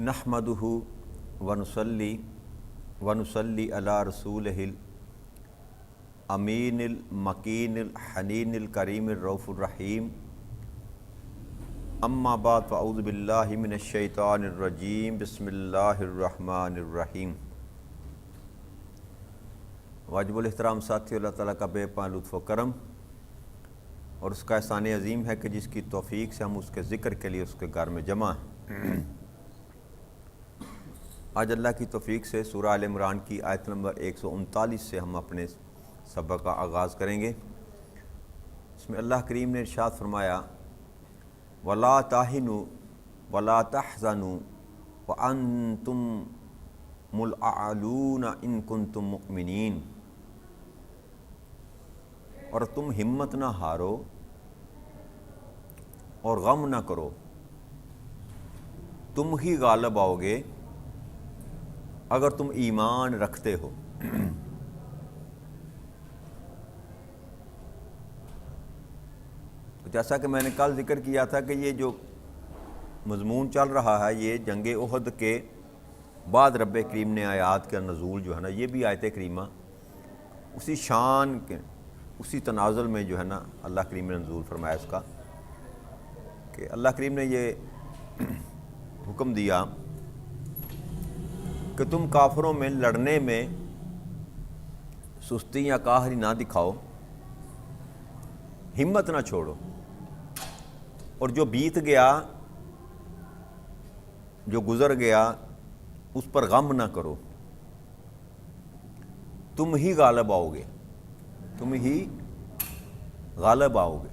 نحمدہ ونصلی علی رسولہ الامین المکین الحنین الکریم الرؤوف الرحیم اما بعد فاعوذ باللہ من الشیطان الرجیم بسم اللہ الرحمن الرحیم۔ واجب الاحترام ساتھی، اللہ تعالیٰ کا بے پناہ لطف و کرم اور اس کا احسان عظیم ہے کہ جس کی توفیق سے ہم اس کے ذکر کے لیے اس کے گھر میں جمع ہیں۔ آج اللہ کی توفیق سے سورہ آل عمران کی آیت نمبر 139 سے ہم اپنے سبق کا آغاز کریں گے۔ اس میں اللہ کریم نے ارشاد فرمایا وَلَا تَهِنُوا وَلَا تَحْزَنُوا وَأَنْتُمُ الْأَعْلَوْنَ إِن كُنتُم مُؤْمِنِينَ، اور تم ہمت نہ ہارو اور غم نہ کرو، تم ہی غالب آؤ گے اگر تم ایمان رکھتے ہو۔ جیسا کہ میں نے کل ذکر کیا تھا کہ یہ جو مضمون چل رہا ہے یہ جنگ احد کے بعد رب کریم نے آیات کا نزول جو ہے نا، یہ بھی آیت کریمہ اسی شان کے اسی تنازل میں جو ہے نا اللہ کریم نے نزول فرمایا اس کا، کہ اللہ کریم نے یہ حکم دیا کہ تم کافروں میں لڑنے میں سستی یا قہری نہ دکھاؤ، ہمت نہ چھوڑو، اور جو بیت گیا جو گزر گیا اس پر غم نہ کرو، تم ہی غالب آؤ گے، تم ہی غالب آؤ گے۔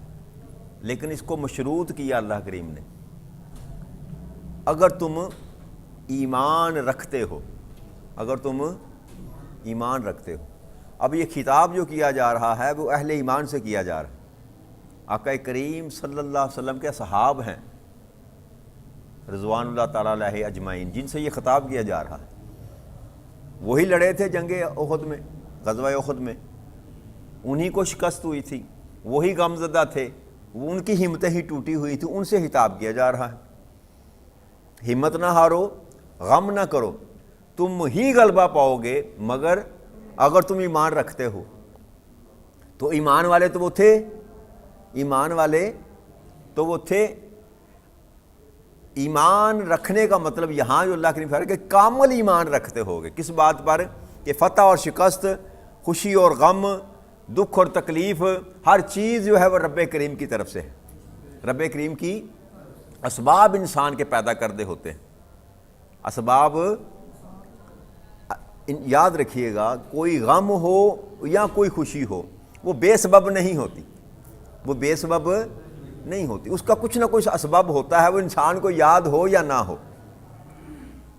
لیکن اس کو مشروط کیا اللہ کریم نے، اگر تم ایمان رکھتے ہو، اگر تم ایمان رکھتے ہو۔ اب یہ خطاب جو کیا جا رہا ہے وہ اہل ایمان سے کیا جا رہا ہے، آقا کریم صلی اللہ علیہ وسلم کے صحاب ہیں رضوان اللہ تعالیٰ علیہ اجمعین، جن سے یہ خطاب کیا جا رہا ہے۔ وہی لڑے تھے جنگ احد میں، غزوہ احد میں، انہی کو شکست ہوئی تھی، وہی غمزدہ تھے، وہ ان کی ہمتیں ہی ٹوٹی ہوئی تھی، ان سے خطاب کیا جا رہا ہے۔ ہمت نہ ہارو، غم نہ کرو، تم ہی غلبہ پاؤ گے مگر اگر تم ایمان رکھتے ہو۔ تو ایمان والے تو وہ تھے، ایمان والے تو وہ تھے۔ ایمان رکھنے کا مطلب یہاں جو اللہ کریم فرمایا کہ کامل ایمان رکھتے ہوگے، کس بات پر؟ کہ فتح اور شکست، خوشی اور غم، دکھ اور تکلیف، ہر چیز جو ہے وہ رب کریم کی طرف سے ہے۔ رب کریم کی اسباب انسان کے پیدا کردے ہوتے ہیں، اسباب یاد رکھیے گا، کوئی غم ہو یا کوئی خوشی ہو وہ بے سبب نہیں ہوتی، وہ بے سبب نہیں ہوتی، اس کا کچھ نہ کچھ اسباب ہوتا ہے، وہ انسان کو یاد ہو یا نہ ہو۔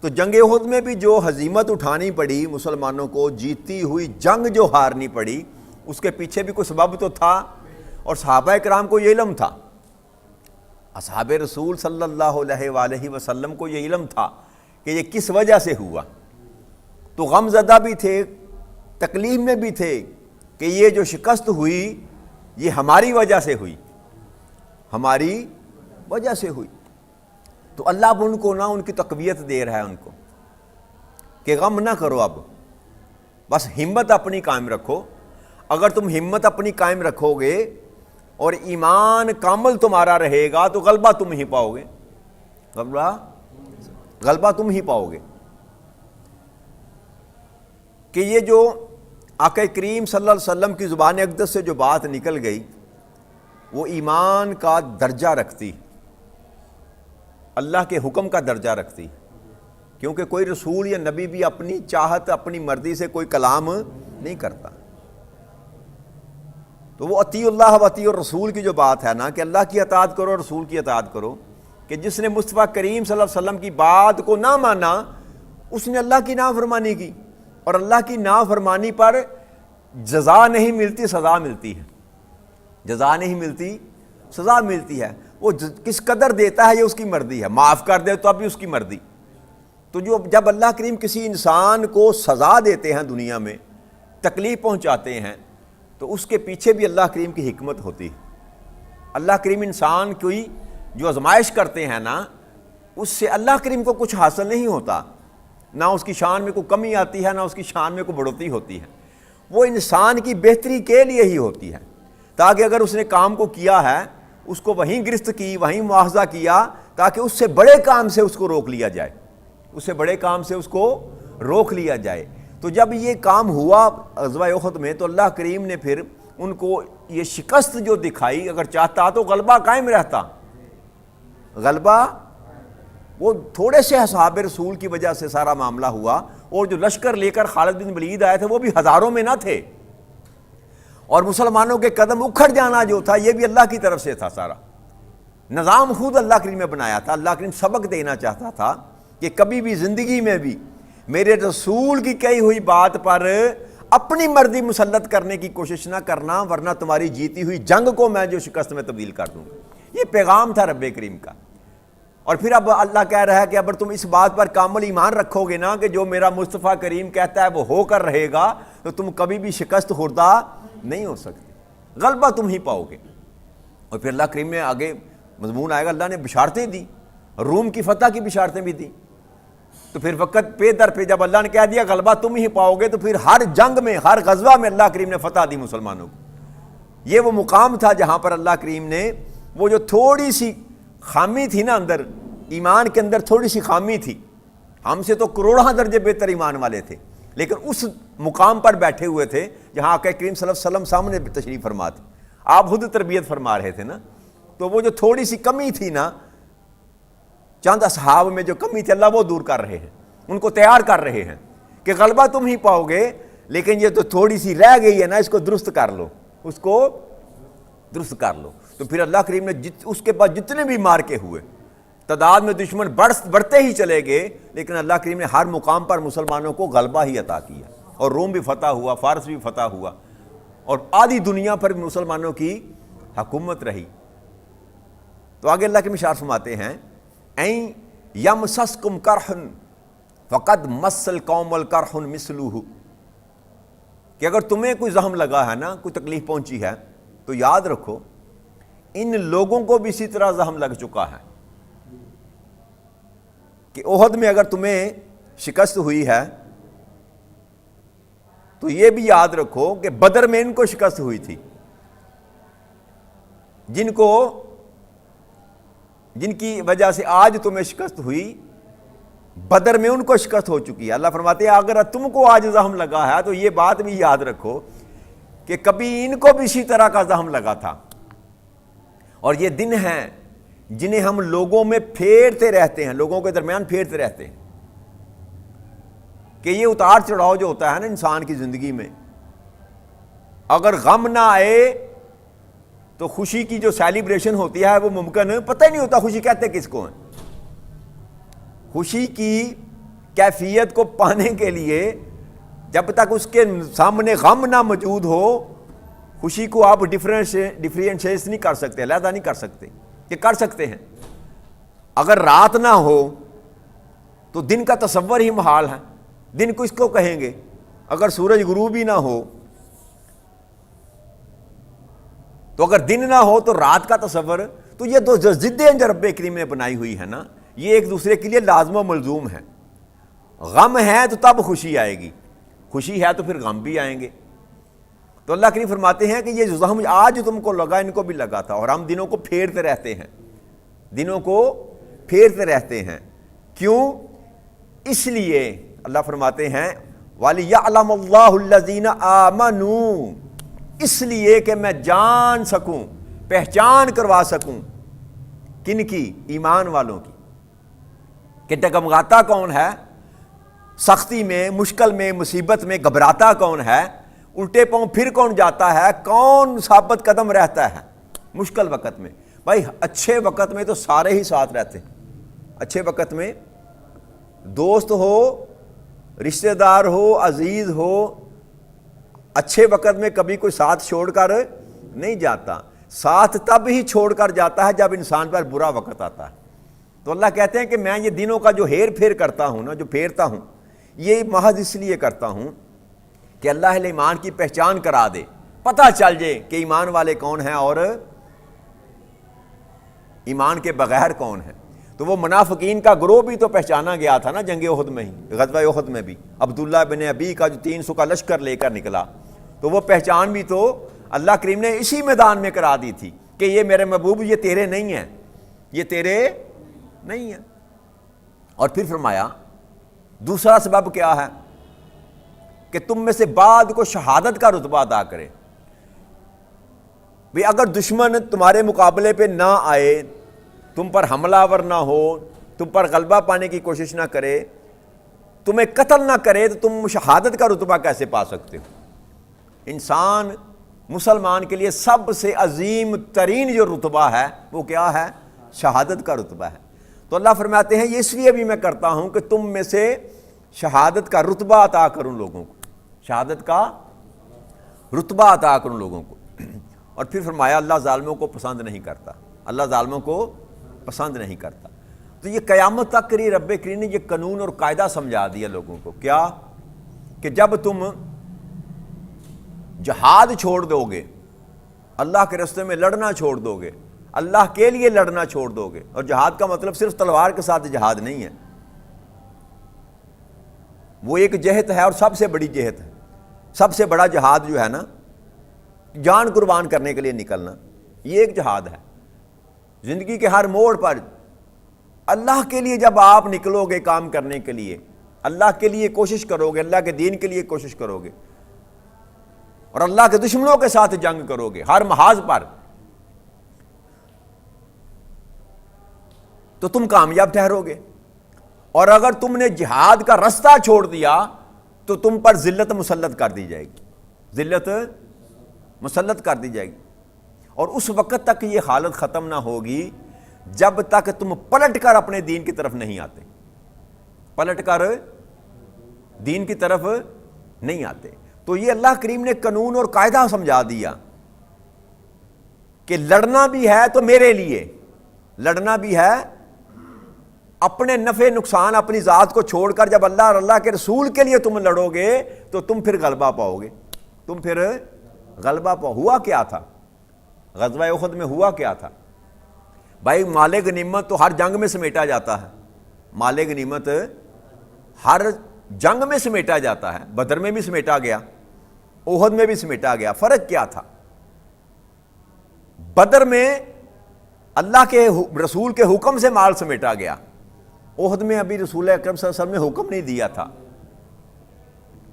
تو جنگ احد میں بھی جو ہزیمت اٹھانی پڑی مسلمانوں کو، جیتی ہوئی جنگ جو ہارنی پڑی، اس کے پیچھے بھی کوئی سبب تو تھا، اور صحابہ کرام کو یہ علم تھا، اصحاب رسول صلی اللہ علیہ وآلہ وسلم کو یہ علم تھا کہ یہ کس وجہ سے ہوا۔ تو غم زدہ بھی تھے، تکلیف میں بھی تھے کہ یہ جو شکست ہوئی یہ ہماری وجہ سے ہوئی، ہماری وجہ سے ہوئی۔ تو اللہ اب ان کو نہ ان کی تقویت دے رہا ہے ان کو کہ غم نہ کرو، اب بس ہمت اپنی قائم رکھو۔ اگر تم ہمت اپنی قائم رکھو گے اور ایمان کامل تمہارا رہے گا تو غلبہ تم ہی پاؤ گے، غلبہ تم ہی پاؤ گے۔ کہ یہ جو آقا کریم صلی اللہ علیہ وسلم کی زبان اقدس سے جو بات نکل گئی وہ ایمان کا درجہ رکھتی، اللہ کے حکم کا درجہ رکھتی، کیونکہ کوئی رسول یا نبی بھی اپنی چاہت اپنی مرضی سے کوئی کلام نہیں کرتا۔ تو وہ اطیع اللہ و اطیع الرسول کی جو بات ہے نا کہ اللہ کی اطاعت کرو، رسول کی اطاعت کرو، کہ جس نے مصطفیٰ کریم صلی اللہ علیہ وسلم کی بات کو نہ مانا اس نے اللہ کی نافرمانی کی، اور اللہ کی نافرمانی پر جزا نہیں ملتی، سزا ملتی ہے، جزا نہیں ملتی، سزا ملتی ہے۔ وہ کس قدر دیتا ہے یہ اس کی مرضی ہے، معاف کر دے تو اب بھی اس کی مرضی۔ تو جب اللہ کریم کسی انسان کو سزا دیتے ہیں، دنیا میں تکلیف پہنچاتے ہیں، تو اس کے پیچھے بھی اللہ کریم کی حکمت ہوتی ہے۔ اللہ کریم انسان کی جو آزمائش کرتے ہیں نا، اس سے اللہ کریم کو کچھ حاصل نہیں ہوتا، نہ اس کی شان میں کوئی کمی آتی ہے، نہ اس کی شان میں کوئی بڑھوتری ہوتی ہے، وہ انسان کی بہتری کے لیے ہی ہوتی ہے، تاکہ اگر اس نے کام کو کیا ہے اس کو وہیں گرفت کی، وہیں مواخذہ کیا، تاکہ اس سے بڑے کام سے اس کو روک لیا جائے، اس سے بڑے کام سے اس کو روک لیا جائے۔ تو جب یہ کام ہوا غزوہ احد میں تو اللہ کریم نے پھر ان کو یہ شکست جو دکھائی، اگر چاہتا تو غلبہ قائم رہتا، غلبہ وہ تھوڑے سے اصحاب رسول کی وجہ سے سارا معاملہ ہوا، اور جو لشکر لے کر خالد بن ولید آئے تھے وہ بھی ہزاروں میں نہ تھے، اور مسلمانوں کے قدم اکھڑ جانا جو تھا یہ بھی اللہ کی طرف سے تھا، سارا نظام خود اللہ کریم نے بنایا تھا۔ اللہ کریم سبق دینا چاہتا تھا کہ کبھی بھی زندگی میں بھی میرے رسول کی کہی ہوئی بات پر اپنی مرضی مسلط کرنے کی کوشش نہ کرنا، ورنہ تمہاری جیتی ہوئی جنگ کو میں جو شکست میں تبدیل کر دوں گا۔ یہ پیغام تھا رب کریم کا۔ اور پھر اب اللہ کہہ رہا ہے کہ اگر تم اس بات پر کامل ایمان رکھو گے نا کہ جو میرا مصطفیٰ کریم کہتا ہے وہ ہو کر رہے گا، تو تم کبھی بھی شکست خوردہ نہیں ہو سکتے، غلبہ تم ہی پاؤ گے۔ اور پھر اللہ کریم نے آگے مضمون آئے گا، اللہ نے بشارتیں دی، روم کی فتح کی بشارتیں بھی دی۔ تو پھر وقت پہ در پہ جب اللہ نے کہہ دیا غلبہ تم ہی پاؤ گے، تو پھر ہر جنگ میں، ہر غزوہ میں اللہ کریم نے فتح دی مسلمانوں کو۔ یہ وہ مقام تھا جہاں پر اللہ کریم نے وہ جو تھوڑی سی خامی تھی نا اندر، ایمان کے اندر تھوڑی سی خامی تھی، ہم سے تو کروڑوں درجے بہتر ایمان والے تھے، لیکن اس مقام پر بیٹھے ہوئے تھے جہاں آقا کریم صلی اللہ علیہ وسلم سامنے تشریف فرما تھے، آپ خود تربیت فرما رہے تھے نا، تو وہ جو تھوڑی سی کمی تھی نا، چند اصحاب میں جو کمی تھی، اللہ وہ دور کر رہے ہیں، ان کو تیار کر رہے ہیں کہ غلبہ تم ہی پاؤ گے، لیکن یہ تو تھوڑی سی رہ گئی ہے نا، اس کو درست کر لو، اس کو درست کر لو۔ تو پھر اللہ کریم نے اس کے بعد جتنے بھی مار کے ہوئے، تعداد میں دشمن بڑھتے ہی چلے گئے، لیکن اللہ کریم نے ہر مقام پر مسلمانوں کو غلبہ ہی عطا کیا، اور روم بھی فتح ہوا، فارس بھی فتح ہوا، اور آدھی دنیا پر بھی مسلمانوں کی حکومت رہی۔ تو آگے اللہ کے اشارہ فرماتے ہیں، این یمسسکم کرح فقد مس القوم الکرح مثلہ، کہ اگر تمہیں کوئی زخم لگا ہے نا، کوئی تکلیف پہنچی ہے، تو یاد رکھو ان لوگوں کو بھی اسی طرح زخم لگ چکا ہے، کہ احد میں اگر تمہیں شکست ہوئی ہے تو یہ بھی یاد رکھو کہ بدر میں ان کو شکست ہوئی تھی، جن کی وجہ سے آج تمہیں شکست ہوئی، بدر میں ان کو شکست ہو چکی ہے۔ اللہ فرماتے ہیں اگر تم کو آج زخم لگا ہے تو یہ بات بھی یاد رکھو کہ کبھی ان کو بھی اسی طرح کا زخم لگا تھا، اور یہ دن ہیں جنہیں ہم لوگوں میں پھیرتے رہتے ہیں، لوگوں کے درمیان پھیرتے رہتے ہیں، کہ یہ اتار چڑھاؤ جو ہوتا ہے نا انسان کی زندگی میں، اگر غم نہ آئے تو خوشی کی جو سیلیبریشن ہوتی ہے وہ ممکن پتہ ہی نہیں ہوتا خوشی کہتے کس کو ہیں۔ خوشی کی کیفیت کو پانے کے لیے جب تک اس کے سامنے غم نہ موجود ہو، خوشی کو آپ ڈیفرینشیٹ نہیں کر سکتے، علیحدہ نہیں کر سکتے، کہ کر سکتے ہیں۔ اگر رات نہ ہو تو دن کا تصور ہی محال ہے، دن کو اس کو کہیں گے، اگر سورج غروب ہی نہ ہو تو اگر دن نہ ہو تو رات کا تصور، تو یہ دو ضدیں جو رب کریم نے بنائی ہوئی ہے نا، یہ ایک دوسرے کے لیے لازم و ملزوم ہے۔ غم ہے تو تب خوشی آئے گی، خوشی ہے تو پھر غم بھی آئیں گے۔ تو اللہ کریم فرماتے ہیں کہ یہ جو زخم آج تم کو لگا ان کو بھی لگا تھا، اور ہم دنوں کو پھیرتے رہتے ہیں، دنوں کو پھیرتے رہتے ہیں۔ کیوں؟ اس لیے اللہ فرماتے ہیں وَلِيَعْلَمَ اللَّهُ الَّذِينَ آمَنُوا، اس لیے کہ میں جان سکوں، پہچان کروا سکوں، کن کی؟ ایمان والوں کی، کہ ڈگمگاتا کون ہے، سختی میں، مشکل میں، مصیبت میں گھبراتا کون ہے، الٹے پاؤں پھر کون جاتا ہے، کون ثابت قدم رہتا ہے مشکل وقت میں۔ بھائی اچھے وقت میں تو سارے ہی ساتھ رہتے ہیں، اچھے وقت میں دوست ہو، رشتہ دار ہو، عزیز ہو، اچھے وقت میں کبھی کوئی ساتھ چھوڑ کر نہیں جاتا، ساتھ تب ہی چھوڑ کر جاتا ہے جب انسان پر برا وقت آتا ہے۔ تو اللہ کہتے ہیں کہ میں یہ دنوں کا جو ہیر پھیر کرتا ہوں نا، جو پھیرتا ہوں، یہ محض اس لیے کرتا ہوں کہ اللہ اہل ایمان کی پہچان کرا دے، پتہ چل جائے کہ ایمان والے کون ہیں اور ایمان کے بغیر کون ہیں۔ تو وہ منافقین کا گروہ بھی تو پہچانا گیا تھا نا جنگ احد میں ہی، غزوہ احد میں بھی عبداللہ بن ابی کا جو 300 کا لشکر لے کر نکلا، تو وہ پہچان بھی تو اللہ کریم نے اسی میدان میں کرا دی تھی کہ یہ میرے محبوب یہ تیرے نہیں ہیں، یہ تیرے نہیں ہیں۔ اور پھر فرمایا دوسرا سبب کیا ہے کہ تم میں سے بعد کو شہادت کا رتبہ ادا کرے۔ بھی اگر دشمن تمہارے مقابلے پہ نہ آئے، تم پر حملہ آور نہ ہو، تم پر غلبہ پانے کی کوشش نہ کرے، تمہیں قتل نہ کرے، تو تم شہادت کا رتبہ کیسے پا سکتے ہو؟ انسان مسلمان کے لیے سب سے عظیم ترین جو رتبہ ہے وہ کیا ہے؟ شہادت کا رتبہ ہے۔ تو اللہ فرماتے ہیں یہ اس لیے بھی میں کرتا ہوں کہ تم میں سے شہادت کا رتبہ عطا کروں لوگوں کو، شہادت کا رتبہ عطا کروں لوگوں کو۔ اور پھر فرمایا اللہ ظالموں کو پسند نہیں کرتا، اللہ ظالموں کو پسند نہیں کرتا۔ تو یہ قیامت تک کے لیے رب کریم نے یہ قانون اور قاعدہ سمجھا دیا لوگوں کو، کیا کہ جب تم جہاد چھوڑ دو گے، اللہ کے راستے میں لڑنا چھوڑ دو گے، اللہ کے لیے لڑنا چھوڑ دو گے، اور جہاد کا مطلب صرف تلوار کے ساتھ جہاد نہیں ہے، وہ ایک جہت ہے اور سب سے بڑی جہت ہے۔ سب سے بڑا جہاد جو ہے نا، جان قربان کرنے کے لیے نکلنا، یہ ایک جہاد ہے۔ زندگی کے ہر موڑ پر اللہ کے لیے جب آپ نکلو گے کام کرنے کے لیے، اللہ کے لیے کوشش کرو گے، اللہ کے دین کے لیے کوشش کرو گے، اور اللہ کے دشمنوں کے ساتھ جنگ کرو گے ہر محاذ پر، تو تم کامیاب ٹھہرو گے۔ اور اگر تم نے جہاد کا رستہ چھوڑ دیا تو تم پر ذلت مسلط کر دی جائے گی، ذلت مسلط کر دی جائے گی، اور اس وقت تک یہ حالت ختم نہ ہوگی جب تک تم پلٹ کر اپنے دین کی طرف نہیں آتے، پلٹ کر دین کی طرف نہیں آتے۔ تو یہ اللہ کریم نے قانون اور قاعدہ سمجھا دیا کہ لڑنا بھی ہے تو میرے لیے، لڑنا بھی ہے اپنے نفع نقصان اپنی ذات کو چھوڑ کر، جب اللہ اور اللہ کے رسول کے لیے تم لڑو گے تو تم پھر غلبہ پاؤ گے، تم پھر غلبہ پاؤ۔ ہوا کیا تھا غزوہ احد میں؟ ہوا کیا تھا بھائی؟ مال غنیمت تو ہر جنگ میں سمیٹا جاتا ہے، مال غنیمت ہر جنگ میں سمیٹا جاتا ہے، بدر میں بھی سمیٹا گیا، احد میں بھی سمیٹا گیا۔ فرق کیا تھا؟ بدر میں اللہ کے رسول کے حکم سے مال سمیٹا گیا، احد میں ابھی رسول اکرم صلی اللہ علیہ وسلم نے حکم نہیں دیا تھا،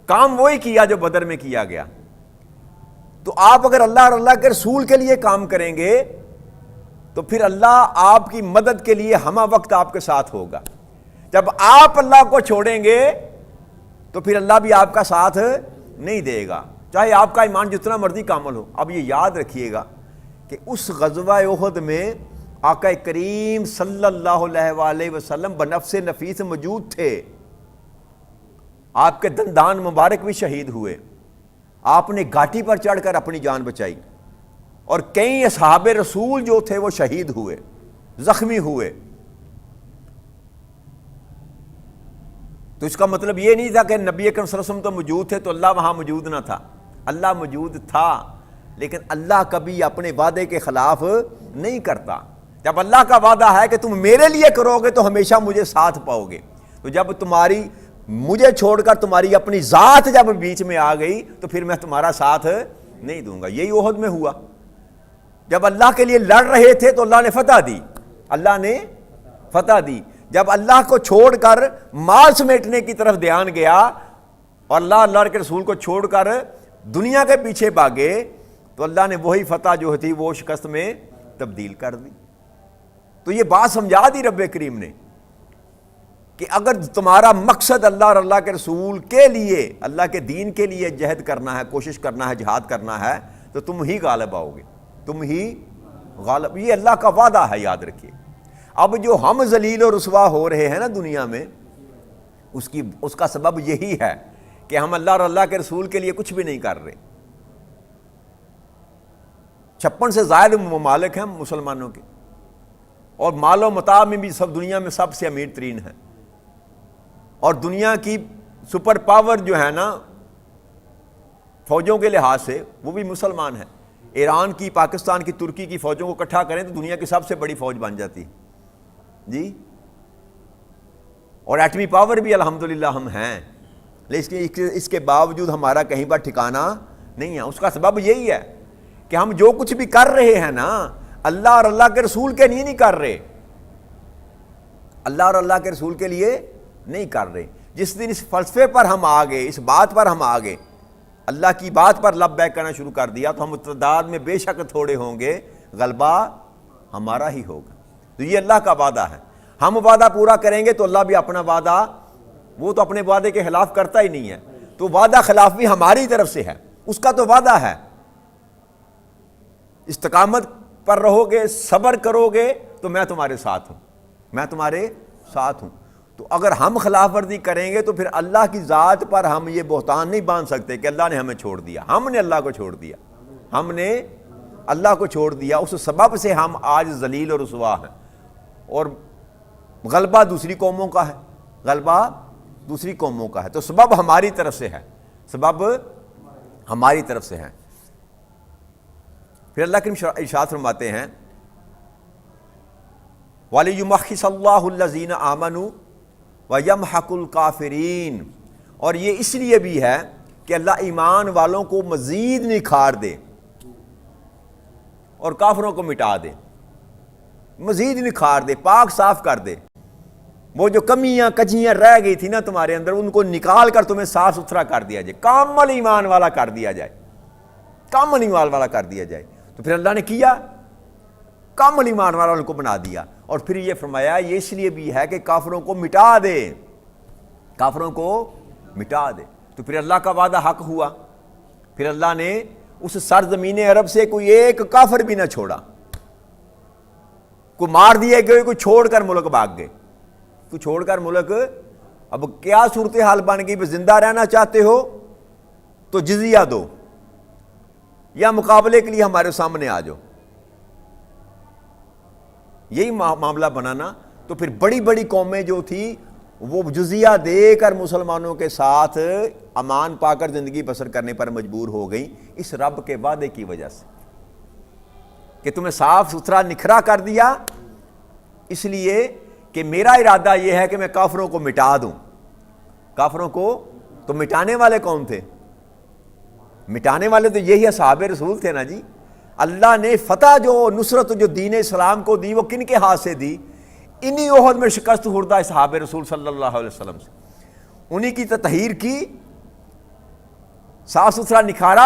کام وہی کیا جو بدر میں کیا گیا۔ تو آپ اگر اللہ اور اللہ کے رسول کے لیے کام کریں گے تو پھر اللہ آپ کی مدد کے لیے ہمہ وقت آپ کے ساتھ ہوگا۔ جب آپ اللہ کو چھوڑیں گے تو پھر اللہ بھی آپ کا ساتھ نہیں دے گا، چاہے آپ کا ایمان جتنا مرضی کامل ہو۔ اب یہ یاد رکھیے گا کہ اس غزوہ احد میں آقا کریم صلی اللہ علیہ وآلہ وسلم بنفس نفیس موجود تھے، آپ کے دندان مبارک بھی شہید ہوئے، آپ نے گھاٹی پر چڑھ کر اپنی جان بچائی، اور کئی اصحاب رسول جو تھے وہ شہید ہوئے، زخمی ہوئے۔ تو اس کا مطلب یہ نہیں تھا کہ نبی اکرم صلی اللہ علیہ وسلم تو موجود تھے تو اللہ وہاں موجود نہ تھا، اللہ موجود تھا، لیکن اللہ کبھی اپنے وعدے کے خلاف نہیں کرتا۔ جب اللہ کا وعدہ ہے کہ تم میرے لیے کرو گے تو ہمیشہ مجھے ساتھ پاؤ گے، تو جب تمہاری مجھے چھوڑ کر تمہاری اپنی ذات جب بیچ میں آ گئی تو پھر میں تمہارا ساتھ نہیں دوں گا۔ یہی احد میں ہوا، جب اللہ کے لیے لڑ رہے تھے تو اللہ نے فتح دی، اللہ نے فتح دی۔ جب اللہ کو چھوڑ کر مال سمیٹنے کی طرف دھیان گیا اور اللہ کے رسول کو چھوڑ کر دنیا کے پیچھے بھاگے تو اللہ نے وہی فتح جو تھی وہ شکست میں تبدیل کر دی۔ تو یہ بات سمجھا دی رب کریم نے کہ اگر تمہارا مقصد اللہ اور اللہ کے رسول کے لیے، اللہ کے دین کے لیے جہد کرنا ہے، کوشش کرنا ہے، جہاد کرنا ہے، تو تم ہی غالب آؤ گے، تم ہی غالب۔ یہ اللہ کا وعدہ ہے، یاد رکھیے۔ اب جو ہم ذلیل و رسوا ہو رہے ہیں نا دنیا میں، اس کا سبب یہی ہے کہ ہم اللہ اور اللہ کے رسول کے لیے کچھ بھی نہیں کر رہے۔ 56 سے زائد ممالک ہیں مسلمانوں کے، اور مال و متاع میں بھی سب دنیا میں سب سے امیر ترین ہیں، اور دنیا کی سپر پاور جو ہے نا فوجوں کے لحاظ سے وہ بھی مسلمان ہیں۔ ایران کی، پاکستان کی، ترکی کی فوجوں کو اکٹھا کریں تو دنیا کی سب سے بڑی فوج بن جاتی ہے جی۔ اور ایٹمی پاور بھی الحمدللہ ہم ہیں، لیکن اس کے باوجود ہمارا کہیں پر ٹھکانہ نہیں ہے۔ اس کا سبب یہی ہے کہ ہم جو کچھ بھی کر رہے ہیں نا، اللہ اور اللہ کے رسول کے لیے نہیں کر رہے، اللہ اور اللہ کے رسول کے لیے نہیں کر رہے۔ جس دن اس فلسفے پر ہم آ گئے، اس بات پر ہم آ گئے، اللہ کی بات پر لبیک کرنا شروع کر دیا، تو ہم تعداد میں بے شک تھوڑے ہوں گے، غلبہ ہمارا ہی ہوگا۔ تو یہ اللہ کا وعدہ ہے، ہم وعدہ پورا کریں گے تو اللہ بھی اپنا وعدہ، وہ تو اپنے وعدے کے خلاف کرتا ہی نہیں ہے، تو وعدہ خلاف بھی ہماری طرف سے ہے، اس کا تو وعدہ ہے۔ استقامت پر رہو گے، صبر کرو گے تو میں تمہارے ساتھ ہوں، میں تمہارے ساتھ ہوں۔ تو اگر ہم خلاف ورزی کریں گے تو پھر اللہ کی ذات پر ہم یہ بہتان نہیں باندھ سکتے کہ اللہ نے ہمیں چھوڑ دیا، ہم نے اللہ کو چھوڑ دیا، ہم نے اللہ کو چھوڑ دیا، اس سبب سے ہم آج ذلیل اور رسوا ہیں، اور غلبہ دوسری قوموں کا ہے، غلبہ دوسری قوموں کا ہے، تو سبب ہماری طرف سے ہے، سبب ہماری طرف سے ہے۔ پھر اللہ کے ارشاد فرماتے ہیں وَلِيُمَحِّصَ اللَّهُ الَّذِينَ آمَنُوا وَيَمْحَقُ الْكَافِرِينَ، اور یہ اس لیے بھی ہے کہ اللہ ایمان والوں کو مزید نکھار دے اور کافروں کو مٹا دے، مزید نکھار دے، پاک صاف کر دے۔ وہ جو کمیاں کجیاں رہ گئی تھی نا تمہارے اندر، ان کو نکال کر تمہیں صاف ستھرا کر دیا جائے، کامل ایمان والا کر دیا جائے، کامل ایمان والا کر دیا جائے۔ تو پھر اللہ نے کیا، کامل ایمان والا ان کو بنا دیا، اور پھر یہ فرمایا یہ اس لیے بھی ہے کہ کافروں کو مٹا دے، کافروں کو مٹا دے۔ تو پھر اللہ کا وعدہ حق ہوا، پھر اللہ نے اس سرزمین عرب سے کوئی ایک کافر بھی نہ چھوڑا، کوئی مار دیے گئے، کوئی چھوڑ کر ملک بھاگ گئے، کوئی چھوڑ کر ملک۔ اب کیا صورتحال بن گئی، زندہ رہنا چاہتے ہو تو جزیہ دو، یا مقابلے کے لیے ہمارے سامنے آ جاؤ، یہی معاملہ بنانا۔ تو پھر بڑی بڑی قومیں جو تھی وہ جزیہ دے کر مسلمانوں کے ساتھ امان پا کر زندگی بسر کرنے پر مجبور ہو گئیں، اس رب کے وعدے کی وجہ سے کہ تمہیں صاف ستھرا نکھرا کر دیا، اس لیے کہ میرا ارادہ یہ ہے کہ میں کافروں کو مٹا دوں۔ کافروں کو تو مٹانے والے کون تھے؟ مٹانے والے تو یہی اصحاب رسول تھے نا جی۔ اللہ نے فتح جو نصرت جو دین اسلام کو دی، وہ کن کے ہاتھ سے دی؟ انہی احد میں شکست خوردہ اصحاب رسول صلی اللہ علیہ وسلم سے، انہی کی تطہیر کی، صاف ستھرا نکھارا،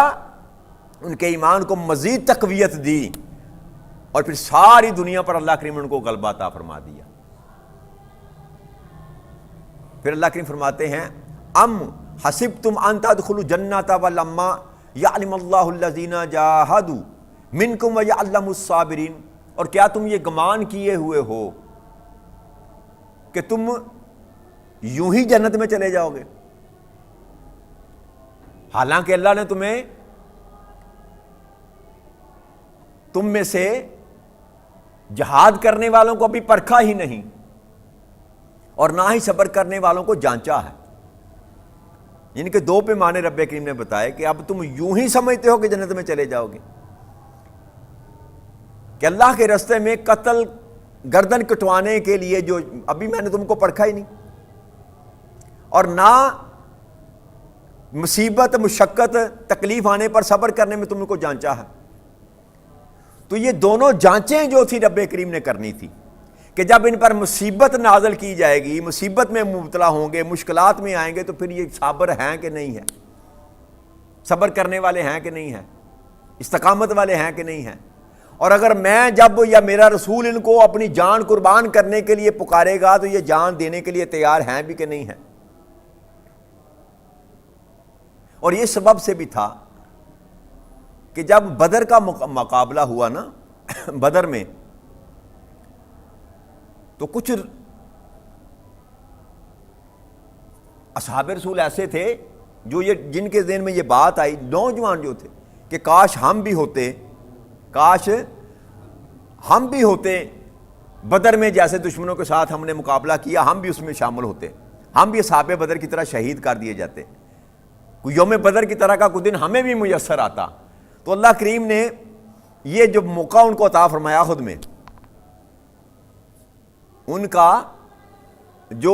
ان کے ایمان کو مزید تقویت دی، اور پھر ساری دنیا پر اللہ کریم نے ان کو غلبہ عطا فرما دیا۔ پھر اللہ کریم فرماتے ہیں ام حسبتم ان تدخلوا الجنۃ ولما یعلم اللہ الذین جاہدوا منکم ویعلم الصابرین، اور کیا تم یہ گمان کیے ہوئے ہو کہ تم یوں ہی جنت میں چلے جاؤ گے، حالانکہ اللہ نے تم میں سے جہاد کرنے والوں کو ابھی پرکھا ہی نہیں، اور نہ ہی صبر کرنے والوں کو جانچا ہے۔ یعنی کہ دو پیمانے رب کریم نے بتائے کہ اب تم یوں ہی سمجھتے ہو کہ جنت میں چلے جاؤ گے، کہ اللہ کے راستے میں قتل گردن کٹوانے کے لیے جو ابھی میں نے تم کو پرکھا ہی نہیں، اور نہ مصیبت مشقت تکلیف آنے پر صبر کرنے میں تم کو جانچا ہے۔ تو یہ دونوں جانچیں جو تھی رب کریم نے کرنی تھی کہ جب ان پر مصیبت نازل کی جائے گی، مصیبت میں مبتلا ہوں گے، مشکلات میں آئیں گے، تو پھر یہ صابر ہیں کہ نہیں ہیں، صبر کرنے والے ہیں کہ نہیں ہیں، استقامت والے ہیں کہ نہیں ہیں۔ اور اگر میں جب یا میرا رسول ان کو اپنی جان قربان کرنے کے لیے پکارے گا تو یہ جان دینے کے لیے تیار ہیں بھی کہ نہیں ہیں۔ اور یہ سبب سے بھی تھا کہ جب بدر کا مقابلہ ہوا نا بدر میں، تو کچھ اصحاب رسول ایسے تھے جو جن کے ذہن میں یہ بات آئی، نوجوان جو تھے، کہ کاش ہم بھی ہوتے، کاش ہم بھی ہوتے بدر میں، جیسے دشمنوں کے ساتھ ہم نے مقابلہ کیا، ہم بھی اس میں شامل ہوتے، ہم بھی اصحاب بدر کی طرح شہید کر دیے جاتے، کوئی یوم بدر کی طرح کا کوئی دن ہمیں بھی میسر آتا۔ تو اللہ کریم نے یہ جو موقع ان کو عطا فرمایا، خود میں ان کا جو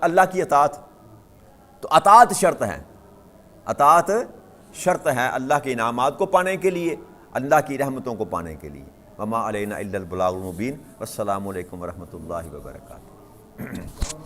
اللہ کی اطاعت. تو اطاعت شرط ہے، اطاعت شرط ہے اللہ کے انعامات کو پانے کے لیے، اللہ کی رحمتوں کو پانے کے لیے. وما علینا الا البلاغ المبین. والسلام علیکم ورحمۃ اللہ وبرکاتہ.